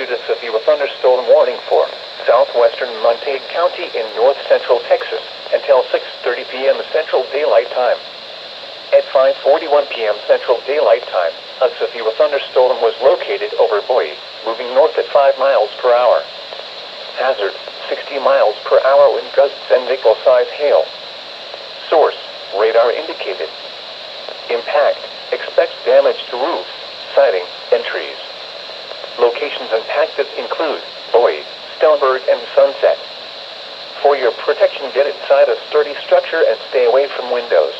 issued a severe thunderstorm warning for southwestern Montague County in north-central Texas until 6:30 p.m. Central Daylight Time. At 5:41 p.m. Central Daylight Time, a severe thunderstorm was located over Boise, moving north at 5 miles per hour. Hazard, 60 miles per hour wind gusts and nickel-size hail. Source, radar indicated. Impact, expects damage to roofs, siding, and trees. Locations impacted include Boise, Stoneburg, and Sunset. For your protection, get inside a sturdy structure and stay away from windows.